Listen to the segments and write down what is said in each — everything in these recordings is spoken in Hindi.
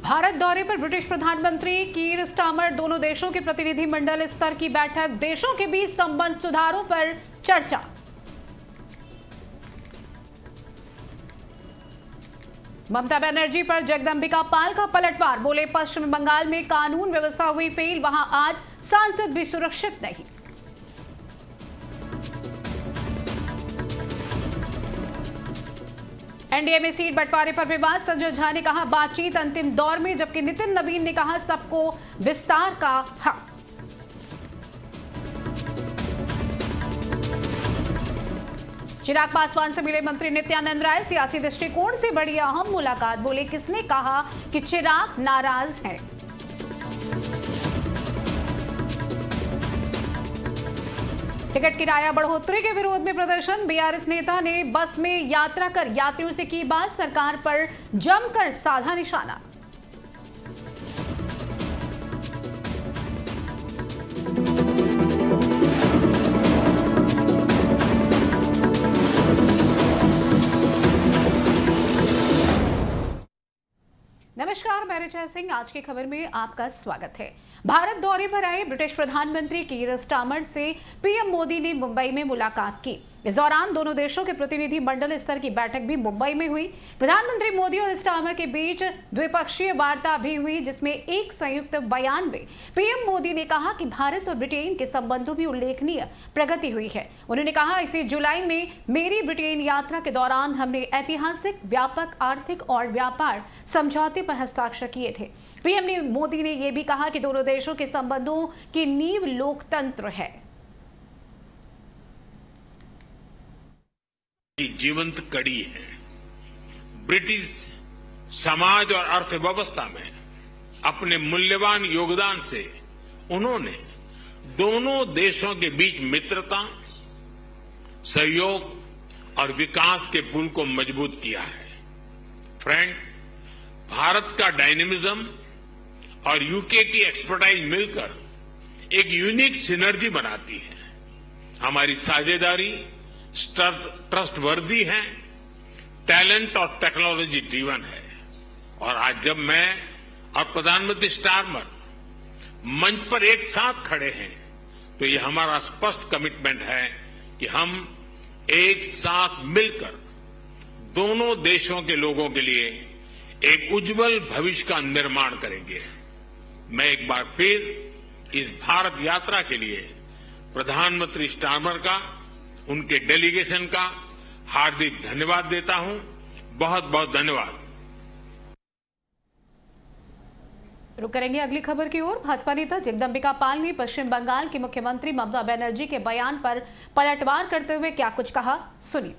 भारत दौरे पर ब्रिटिश प्रधानमंत्री कीर स्टार्मर, दोनों देशों के प्रतिनिधि मंडल स्तर की बैठक, देशों के बीच संबंध सुधारों पर चर्चा। ममता बनर्जी पर जगदंबिका पाल का पलटवार, बोले पश्चिम बंगाल में कानून व्यवस्था हुई फेल, वहां आज सांसद भी सुरक्षित नहीं। एनडीए में सीट बंटवारे पर विवाद, संजय झा ने कहा बातचीत अंतिम दौर में, जबकि नितिन नवीन ने कहा सबको विस्तार का हक। चिराग पासवान से मिले मंत्री नित्यानंद राय, सियासी दृष्टिकोण से बड़ी अहम मुलाकात, बोले किसने कहा कि चिराग नाराज है। टिकट किराया बढ़ोतरी के विरोध में प्रदर्शन, बीआरएस नेता ने बस में यात्रा कर यात्रियों से की बात, सरकार पर जमकर साधा निशाना। नमस्कार, मैं रिचा सिंह, आज की खबर में आपका स्वागत है। भारत दौरे पर आए ब्रिटिश प्रधानमंत्री कीर स्टार्मर से पीएम मोदी ने मुंबई में मुलाकात की। इस दौरान दोनों देशों के प्रतिनिधि मंडल स्तर की बैठक भी मुंबई में हुई। प्रधानमंत्री मोदी और स्टार्मर के बीच द्विपक्षीय वार्ता भी हुई, जिसमें एक संयुक्त बयान में पीएम मोदी ने कहा कि भारत और ब्रिटेन के संबंधों में उल्लेखनीय प्रगति हुई है। उन्होंने कहा इसी जुलाई में मेरी ब्रिटेन यात्रा के दौरान हमने ऐतिहासिक, व्यापक आर्थिक और व्यापार समझौते पर हस्ताक्षर किए थे। पीएम मोदी ने यह भी कहा कि दोनों देशों के संबंधों की नींव लोकतंत्र है। जीवंत कड़ी है। ब्रिटिश समाज और अर्थव्यवस्था में अपने मूल्यवान योगदान से उन्होंने दोनों देशों के बीच मित्रता, सहयोग और विकास के पुल को मजबूत किया है। फ्रेंड्स, भारत का डायनेमिज्म और यूके की एक्सपर्टाइज मिलकर एक यूनिक सिनर्जी बनाती है। हमारी साझेदारी ट्रस्टवर्दी है, टैलेंट और टेक्नोलॉजी ड्रिवन है। और आज जब मैं और प्रधानमंत्री स्टार्मर मंच पर एक साथ खड़े हैं, तो ये हमारा स्पष्ट कमिटमेंट है कि हम एक साथ मिलकर दोनों देशों के लोगों के लिए एक उज्जवल भविष्य का निर्माण करेंगे। मैं एक बार फिर इस भारत यात्रा के लिए प्रधानमंत्री स्टार्मर का, उनके डेलीगेशन का हार्दिक धन्यवाद देता हूं। बहुत बहुत धन्यवाद। रुक करेंगे अगली खबर की ओर। भाजपा नेता जगदंबिका पाल ने पश्चिम बंगाल की मुख्यमंत्री ममता बनर्जी के बयान पर पलटवार करते हुए क्या कुछ कहा, सुनिए।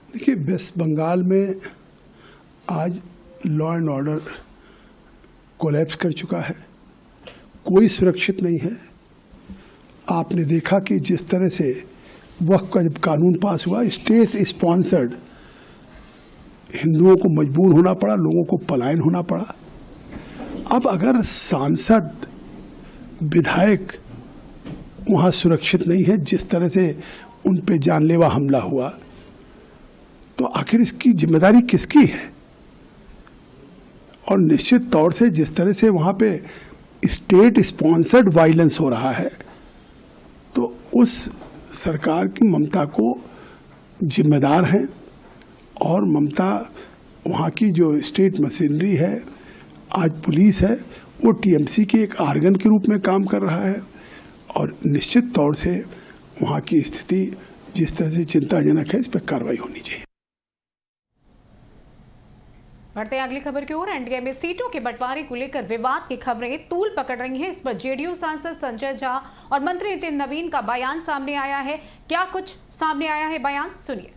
देखिए, वेस्ट बंगाल में आज लॉ एंड ऑर्डर कोलैप्स कर चुका है, कोई सुरक्षित नहीं है। आपने देखा कि जिस तरह से वक्त का जब कानून पास हुआ, स्टेट स्पॉन्सर्ड हिंदुओं को मजबूर होना पड़ा, लोगों को पलायन होना पड़ा। अब अगर सांसद, विधायक वहां सुरक्षित नहीं है, जिस तरह से उन पे जानलेवा हमला हुआ, तो आखिर इसकी जिम्मेदारी किसकी है? और निश्चित तौर से जिस तरह से वहां पे स्टेट स्पॉन्सर्ड वायलेंस हो रहा है, तो उस सरकार की ममता को जिम्मेदार है। और ममता, वहाँ की जो स्टेट मशीनरी है, आज पुलिस है, वो टीएमसी के एक आर्गन के रूप में काम कर रहा है। और निश्चित तौर से वहाँ की स्थिति जिस तरह से चिंताजनक है, इस पर कार्रवाई होनी चाहिए। बढ़ते हैं अगली खबर की ओर। एनडीए में सीटों के बंटवारे को लेकर विवाद की खबरें तूल पकड़ रही हैं। इस पर जेडीयू सांसद संजय झा और मंत्री नितिन नवीन का बयान सामने आया है। क्या कुछ सामने आया है, बयान सुनिए।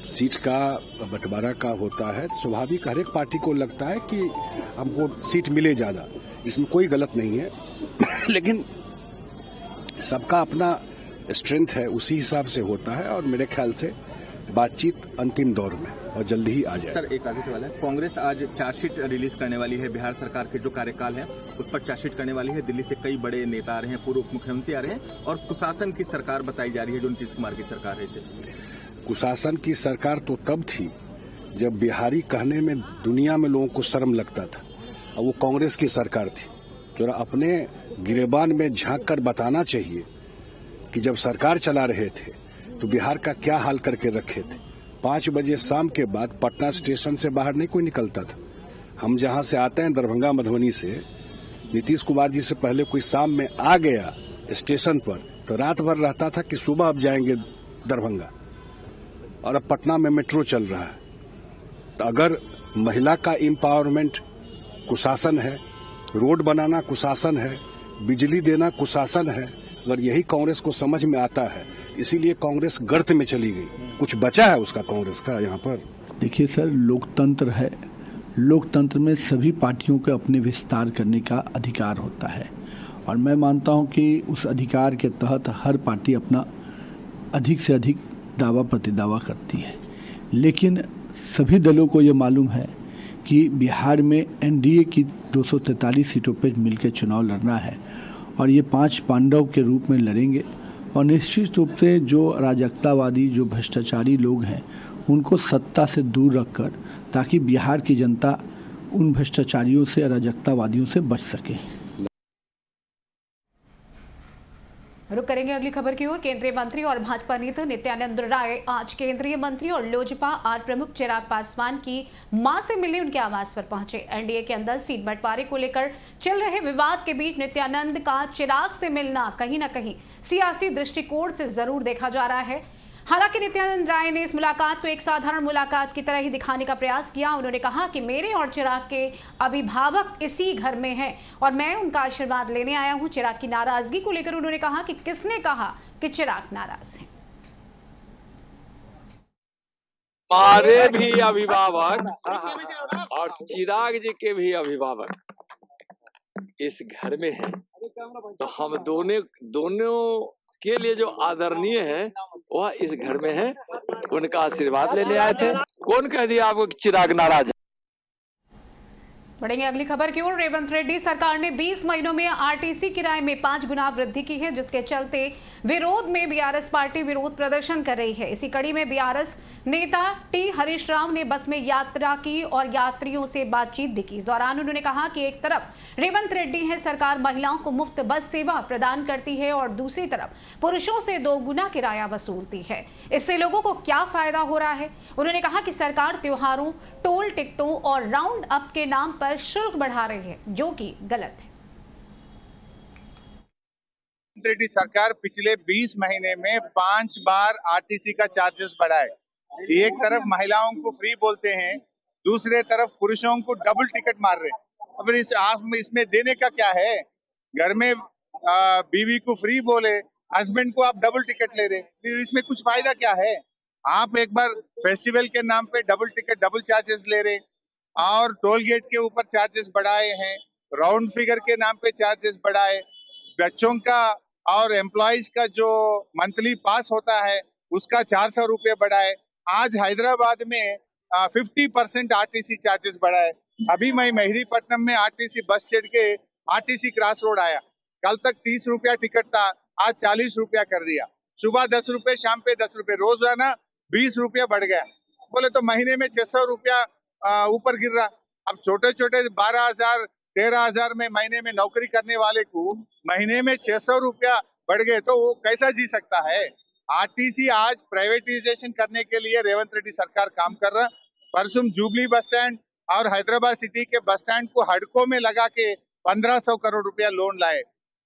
सीट का बंटवारा का होता है, स्वाभाविक हर एक पार्टी को लगता है कि हमको सीट मिले ज्यादा, इसमें कोई गलत नहीं है। लेकिन सबका अपना स्ट्रेंथ है, उसी हिसाब से होता है। और मेरे ख्याल से बातचीत अंतिम दौर में और जल्दी ही आ जाए। सर, एक आगे सवाल है। कांग्रेस आज चार्जशीट रिलीज करने वाली है, बिहार सरकार के जो कार्यकाल है उस पर चार्जशीट करने वाली है। दिल्ली से कई बड़े नेता आ रहे हैं, पूर्व मुख्यमंत्री आ रहे हैं और कुशासन की सरकार बताई जा रही है जो नीतीश कुमार की सरकार है। इसे कुशासन की सरकार तो तब थी जब बिहारी कहने में दुनिया में लोगों को शर्म लगता था, और वो कांग्रेस की सरकार थी। जरा अपने गिरेबान में झांक कर बताना चाहिए कि जब सरकार चला रहे थे तो बिहार का क्या हाल करके रखे थे। 5 बजे शाम के बाद पटना स्टेशन से बाहर नहीं कोई निकलता था। हम जहां से आते हैं दरभंगा मधुबनी से, नीतीश कुमार जी से पहले कोई शाम में आ गया स्टेशन पर तो रात भर रहता था कि सुबह अब जाएंगे दरभंगा, और अब पटना में मेट्रो चल रहा है। तो अगर महिला का एम्पावरमेंट कुशासन है, रोड बनाना कुशासन है, बिजली देना कुशासन है, अगर यही कांग्रेस को समझ में आता है, इसीलिए कांग्रेस गर्त में चली गई। कुछ बचा है उसका कांग्रेस का यहाँ पर? देखिए सर, लोकतंत्र है। लोकतंत्र में सभी पार्टियों को अपने विस्तार करने का अधिकार होता है, और मैं मानता हूं कि उस अधिकार के तहत हर पार्टी अपना अधिक से अधिक दावा प्रतिदावा करती है। लेकिन सभी दलों को ये मालूम है कि बिहार में एनडीए की 243 सीटों पर मिलकर चुनाव लड़ना है, और ये 5 पांडव के रूप में लड़ेंगे। और निश्चित रूप से जो अराजकतावादी, जो भ्रष्टाचारी लोग हैं, उनको सत्ता से दूर रखकर, ताकि बिहार की जनता उन भ्रष्टाचारियों से, अराजकतावादियों से बच सके। रुक करेंगे अगली खबर की ओर। केंद्रीय मंत्री और भाजपा नेता नित्यानंद राय आज केंद्रीय मंत्री और लोजपा आर प्रमुख चिराग पासवान की मां से मिलने उनके आवास पर पहुंचे। एनडीए के अंदर सीट बंटवारे को लेकर चल रहे विवाद के बीच नित्यानंद का चिराग से मिलना कहीं न कहीं सियासी दृष्टिकोण से जरूर देखा जा रहा है। हालांकि नित्यानंद राय ने इस मुलाकात को एक साधारण मुलाकात की तरह ही दिखाने का प्रयास किया। उन्होंने कहा कि मेरे और चिराग के अभिभावक इसी घर में हैं और मैं उनका आशीर्वाद लेने आया हूं। चिराग की नाराजगी को लेकर उन्होंने कहा कि किसने कहा कि चिराग नाराज हैं। हमारे भी अभिभावक और चिराग जी के भी अभिभावक इस घर में हैं, तो हम दोनों के लिए जो आदरणीय है वह इस घर में है। उनका आशीर्वाद लेने आए थे। कौन कह दिया आपको कि चिराग नाराज है? बढ़ेंगे अगली खबर की ओर। रेवंत रेड्डी सरकार ने 20 महीनों में आरटीसी किराए में 5 गुना वृद्धि की है, जिसके चलते विरोध में बीआरएस पार्टी विरोध प्रदर्शन कर रही है। इसी कड़ी में बीआरएस नेता टी हरीश राव ने बस में यात्रा की और यात्रियों से बातचीत भी की। इस दौरान उन्होंने कहा कि एक तरफ रेवंत रेड्डी है, सरकार महिलाओं को मुफ्त बस सेवा प्रदान करती है और दूसरी तरफ पुरुषों से 2 गुना किराया वसूलती है। इससे लोगों को क्या फायदा हो रहा है? उन्होंने कहा कि सरकार त्योहारों, टोल टिकटों और राउंड अप के नाम पर शुल्क बढ़ा रही है, जो कि गलत है। रेड्डी सरकार पिछले 20 महीने में 5 बार आरटीसी का चार्जेस बढ़ाए। एक तरफ महिलाओं को फ्री बोलते हैं, दूसरे तरफ पुरुषों को डबल टिकट मार रहे हैं। अब इसमें देने का क्या है? घर में बीवी को फ्री बोले, हस्बैंड को आप डबल टिकट ले रहे, इसमें कुछ फायदा क्या है? आप एक बार फेस्टिवल के नाम पे डबल टिकट, डबल चार्जेस ले रहे, और टोल गेट के ऊपर चार्जेस बढ़ाए हैं, राउंड फिगर के नाम पे चार्जेस बढ़ाए, बच्चों का और एम्प्लॉइज का जो मंथली पास होता है उसका 400 रुपये बढ़ाए। आज हैदराबाद में 50% आरटीसी चार्जेस बढ़ाए। अभी मैं मेहदीपट्टनम में आरटीसी बस चढ़ के आरटीसी क्रॉस रोड आया। कल तक 30 रुपया टिकट था, आज 40 रुपया कर दिया। सुबह 10 रुपये, शाम पे 10 रुपये, रोजाना 20 रुपया बढ़ गया। बोले तो महीने में 600 रुपया ऊपर गिर रहा। अब छोटे छोटे 12,000 13,000 में महीने में नौकरी करने वाले को महीने में 600 रुपया बढ़ गए तो वो कैसा जी सकता है? आरटीसी आज प्राइवेटाइजेशन करने के लिए रेवंत रेड्डी सरकार काम कर रहा। परसों जुबली बस स्टैंड और हैदराबाद सिटी के बस स्टैंड को हड़कों में लगा के 1500 करोड़ रुपया लोन लाए।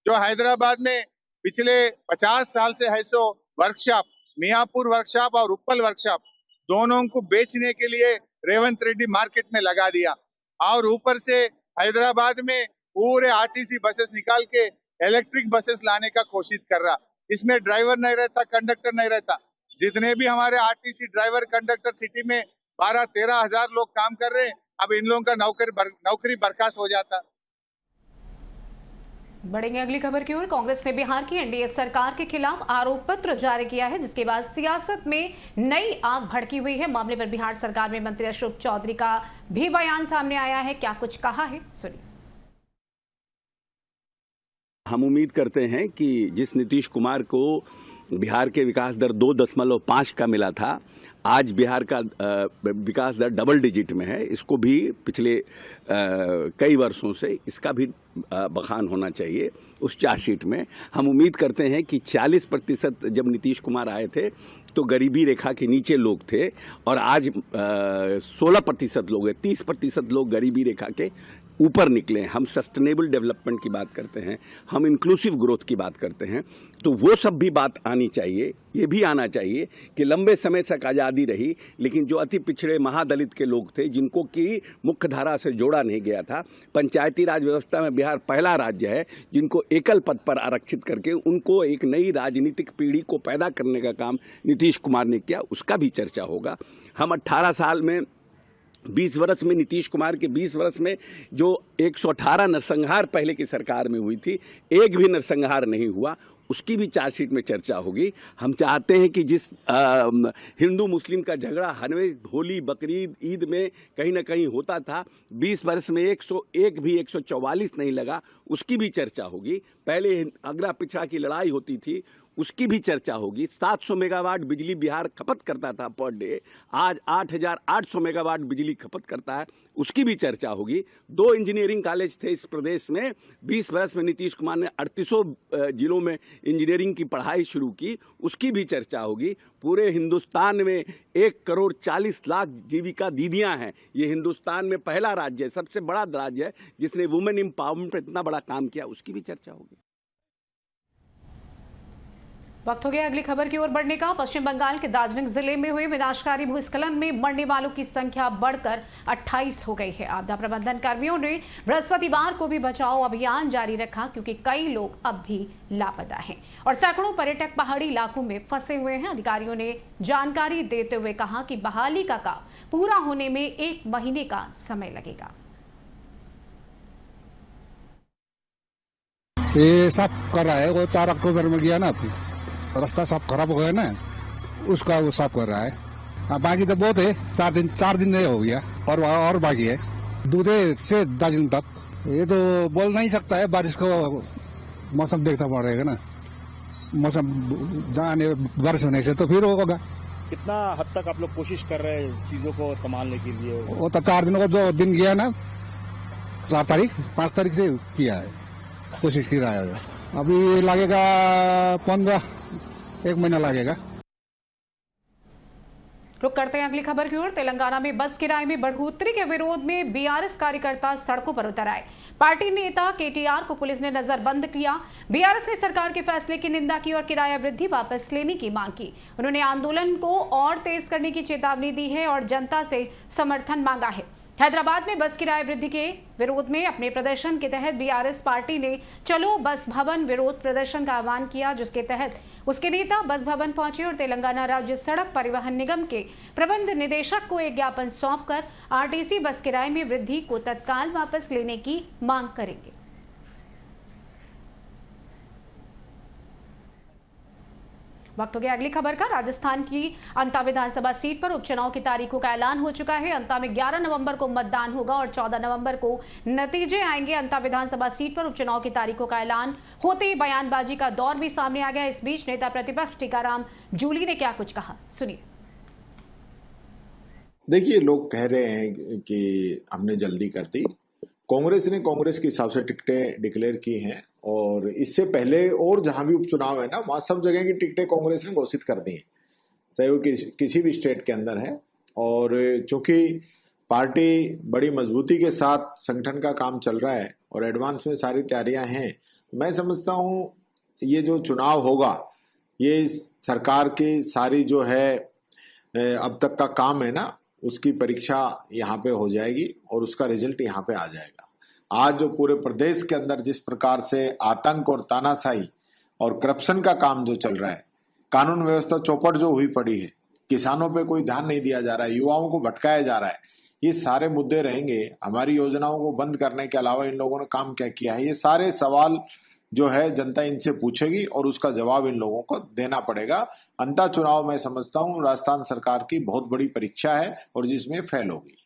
जो हैदराबाद में पिछले 50 साल से है सो वर्कशॉप, मियापुर वर्कशॉप और उप्पल वर्कशॉप, दोनों को बेचने के लिए रेवंत रेड्डी मार्केट में लगा दिया। और ऊपर से हैदराबाद में पूरे आरटीसी बसेस निकाल के इलेक्ट्रिक बसेस लाने का कोशिश कर रहा। इसमें ड्राइवर नहीं रहता, कंडक्टर नहीं रहता। जितने भी हमारे आरटीसी ड्राइवर कंडक्टर सिटी में 12-13 हजार लोग काम कर रहे हैं, अब इन लोगों का नौकरी बर्खास्त हो जाता। बढ़ेंगे अगली खबर की ओर। कांग्रेस ने बिहार की एनडीए सरकार के खिलाफ आरोप पत्र जारी किया है, जिसके बाद सियासत में नई आग भड़की हुई है। मामले पर बिहार सरकार में मंत्री अशोक चौधरी का भी बयान सामने आया है। क्या कुछ कहा है, सुनिए। हम उम्मीद करते हैं कि जिस नीतीश कुमार को बिहार के विकास दर 2.5 का मिला था, आज बिहार का विकास दर डबल डिजिट में है। इसको भी पिछले कई वर्षों से इसका भी बखान होना चाहिए उस चार्जशीट में। हम उम्मीद करते हैं कि 40% जब नीतीश कुमार आए थे तो गरीबी रेखा के नीचे लोग थे और आज 16% लोग हैं, 30% लोग गरीबी रेखा के ऊपर निकले। हम सस्टेनेबल डेवलपमेंट की बात करते हैं, हम इंक्लूसिव ग्रोथ की बात करते हैं, तो वो सब भी बात आनी चाहिए। ये भी आना चाहिए कि लंबे समय तक आज़ादी रही लेकिन जो अति पिछड़े महादलित के लोग थे जिनको कि मुख्य धारा से जोड़ा नहीं गया था, पंचायती राज व्यवस्था में बिहार पहला राज्य है जिनको एकल पद पर आरक्षित करके उनको एक नई राजनीतिक पीढ़ी को पैदा करने का काम नीतीश कुमार ने किया, उसका भी चर्चा होगा। हम 18 साल में 20 वर्ष में, नीतीश कुमार के 20 वर्ष में जो 118 नरसंहार पहले की सरकार में हुई थी, एक भी नरसंहार नहीं हुआ, उसकी भी चार्जशीट में चर्चा होगी। हम चाहते हैं कि जिस हिंदू मुस्लिम का झगड़ा हर होली, बकरीद, ईद में कहीं ना कहीं होता था, 20 वर्ष में 101 भी 144 नहीं लगा, उसकी भी चर्चा होगी। पहले अगला पिछड़ा की लड़ाई होती थी, उसकी भी चर्चा होगी। 700 मेगावाट बिजली बिहार खपत करता था पर डे, आज 8,800 मेगावाट बिजली खपत करता है, उसकी भी चर्चा होगी। 2 इंजीनियरिंग कॉलेज थे इस प्रदेश में, 20 वर्ष में नीतीश कुमार ने 3800 जिलों में इंजीनियरिंग की पढ़ाई शुरू की, उसकी भी चर्चा होगी। पूरे हिंदुस्तान में 1,40,00,000 जीविका दीदियां हैं। ये हिंदुस्तान में पहला राज्य है, सबसे बड़ा राज्य है जिसने वुमेन एम्पावरमेंट पर इतना बड़ा काम किया, उसकी भी चर्चा होगी। वक्त हो गया अगली खबर की ओर बढ़ने का। पश्चिम बंगाल के दार्जिलिंग जिले में हुए विनाशकारी भूस्खलन में मरने वालों की संख्या बढ़कर 28 हो गई है। आपदा प्रबंधन कर्मियों ने बृहस्पतिवार को भी बचाव अभियान जारी रखा क्योंकि कई लोग अब भी लापता हैं और सैकड़ों पर्यटक पहाड़ी इलाकों में फंसे हुए हैं। अधिकारियों ने जानकारी देते हुए कहा कि बहाली का काम पूरा होने में 1 महीने का समय लगेगा। ये साफ कर रहा है, वो 4 अक्टूबर में गया ना, रास्ता सब खराब हो गया ना, उसका वो साफ कर रहा है। बाकी तो बहुत है, 4 दिन हो गया और बाकी है। दूधे से दार्जिलिंग तक, ये तो बोल नहीं सकता है, बारिश को मौसम देखना पड़ेगा ना, मौसम जाने बारिश होने से तो फिर होगा। कितना हद तक आप लोग कोशिश कर रहे हैं चीजों को संभालने के लिए? वो तो 4 दिनों को जो दिन गया ना, 4 तारीख 5 तारीख से किया है, कोशिश की रहा है। अभी लगेगा 1 महीना लगेगा। रुक करते हैं अगली खबर की ओर। तेलंगाना में बस किराए में बढ़ोतरी के विरोध में बीआरएस कार्यकर्ता सड़कों पर उतर आए। पार्टी नेता केटीआर को पुलिस ने नजरबंद किया। बीआरएस ने सरकार के फैसले की निंदा की और किराया वृद्धि वापस लेने की मांग की। उन्होंने आंदोलन को और तेज करने की चेतावनी दी है और जनता से समर्थन मांगा है। हैदराबाद में बस किराए वृद्धि के विरोध में अपने प्रदर्शन के तहत बीआरएस पार्टी ने चलो बस भवन विरोध प्रदर्शन का आह्वान किया, जिसके तहत उसके नेता बस भवन पहुंचे और तेलंगाना राज्य सड़क परिवहन निगम के प्रबंध निदेशक को एक ज्ञापन सौंपकर आरटीसी बस किराए में वृद्धि को तत्काल वापस लेने की मांग करेंगे। वक्त हो गया अगली खबर का। राजस्थान की अंता विधानसभा सीट पर उपचुनाव की तारीखों का ऐलान हो चुका है। अंता में 11 नवंबर को मतदान होगा और 14 नवंबर को नतीजे आएंगे। अंता विधानसभा सीट पर उपचुनाव की तारीखों का ऐलान होते ही बयानबाजी का दौर भी सामने आ गया। इस बीच नेता प्रतिपक्ष टीकाराम जूली ने क्या कुछ कहा, सुनिए। देखिए, लोग कह रहे हैं कि हमने जल्दी कर दी। कांग्रेस ने कांग्रेस के हिसाब से टिकटें डिक्लेयर की हैं और इससे पहले और जहां भी उपचुनाव है ना, वहां सब जगह की टिकटें कांग्रेस ने घोषित कर दी हैं, चाहे वो किसी भी स्टेट के अंदर है। और चूंकि पार्टी बड़ी मजबूती के साथ संगठन का काम चल रहा है और एडवांस में सारी तैयारियां हैं, मैं समझता हूं ये जो चुनाव होगा ये सरकार की सारी जो है अब तक का काम है ना, उसकी परीक्षा यहाँ पे हो जाएगी और उसका रिजल्ट यहाँ पे आ जाएगा। आज जो पूरे प्रदेश के अंदर जिस प्रकार से आतंक और तानाशाही और करप्शन का काम जो चल रहा है, कानून व्यवस्था चौपट जो हुई पड़ी है, किसानों पे कोई ध्यान नहीं दिया जा रहा है, युवाओं को भटकाया जा रहा है, ये सारे मुद्दे रहेंगे। हमारी योजनाओं को बंद करने के अलावा इन लोगों ने काम क्या किया है, ये सारे सवाल जो है जनता इनसे पूछेगी और उसका जवाब इन लोगों को देना पड़ेगा। अंता चुनाव मैं समझता हूं राजस्थान सरकार की बहुत बड़ी परीक्षा है और जिसमें फेल होगी।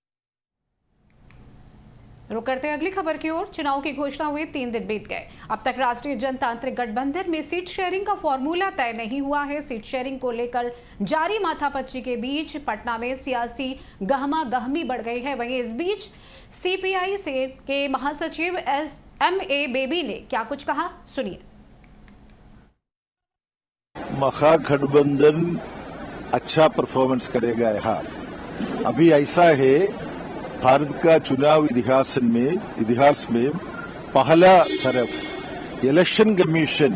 रुक करते हैं अगली खबर की ओर। चुनाव की घोषणा हुए 3 दिन बीत गए। अब तक राष्ट्रीय जनतांत्रिक गठबंधन में सीट शेयरिंग का फॉर्मूला तय नहीं हुआ है। सीट शेयरिंग को लेकर जारी माथापच्ची के बीच पटना में सियासी गहमा गहमी बढ़ गई है। वहीं इस बीच सीपीआई से के महासचिव MA बेबी ने क्या कुछ कहा, सुनिए। महागठबंधन अच्छा परफॉर्मेंस करेगा। यहाँ अभी ऐसा है, भारत का चुनाव इतिहास में पहला तरफ इलेक्शन कमीशन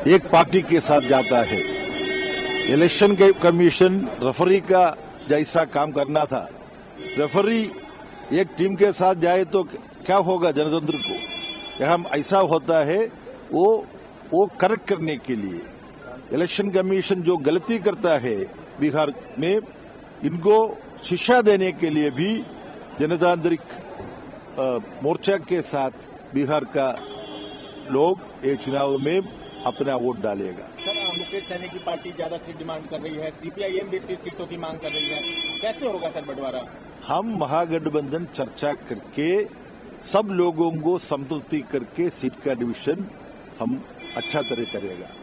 एक पार्टी के साथ जाता है। इलेक्शन कमीशन रेफरी का जैसा काम करना था। रेफरी एक टीम के साथ जाए तो क्या होगा जनतंत्र को। यहाँ ऐसा होता है, वो करेक्ट करने के लिए इलेक्शन कमीशन जो गलती करता है बिहार में, इनको शिक्षा देने के लिए भी जनतांत्रिक मोर्चा के साथ बिहार का लोग ये चुनाव में अपना वोट डालेगा। सर, मुकेश सहनी की पार्टी ज्यादा सीट डिमांड कर रही है, सीपीआईएम भी 30 सीटों की मांग कर रही है, कैसे होगा सर बंटवारा? हम महागठबंधन चर्चा करके सब लोगों को संतुष्टि करके सीट का डिवीजन हम अच्छा तरह करेगा।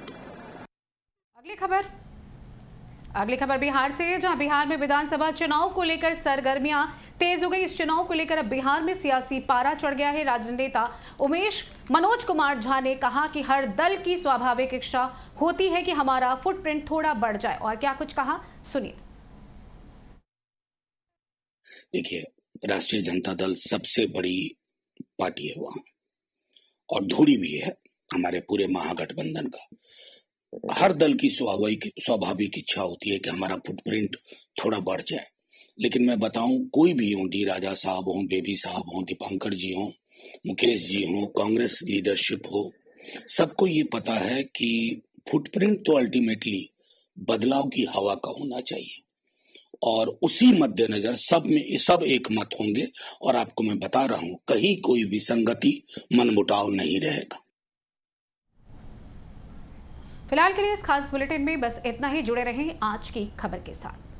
अगली खबर बिहार से है, जहां बिहार में विधानसभा चुनाव को लेकर सरगर्मियां तेज हो गई। इस चुनाव को लेकर अब बिहार में सियासी पारा चढ़ गया है। राजनेता मनोज कुमार झा ने कहा कि हर दल की स्वाभाविक इच्छा होती है कि हमारा फुटप्रिंट थोड़ा बढ़ जाए। और क्या कुछ कहा, सुनिए। देखिए, राष्ट्रीय जनता दल सबसे बड़ी पार्टी है वहां, और धुरी भी है हमारे पूरे महागठबंधन का। हर दल की स्वाभाविक इच्छा होती है कि हमारा फुटप्रिंट थोड़ा बढ़ जाए। लेकिन मैं बताऊं, कोई भी हो, डी राजा साहब हो, बेबी साहब हो, दीपांकर जी हो, मुकेश जी हो, कांग्रेस लीडरशिप हो, सबको ये पता है कि फुटप्रिंट तो अल्टीमेटली बदलाव की हवा का होना चाहिए। और उसी मद्देनजर सब एक मत होंगे। और आपको मैं बता रहा हूं, कहीं कोई विसंगति, मनमुटाव नहीं रहेगा। फिलहाल के लिए इस खास बुलेटिन में बस इतना ही। जुड़े रहें आज की खबर के साथ।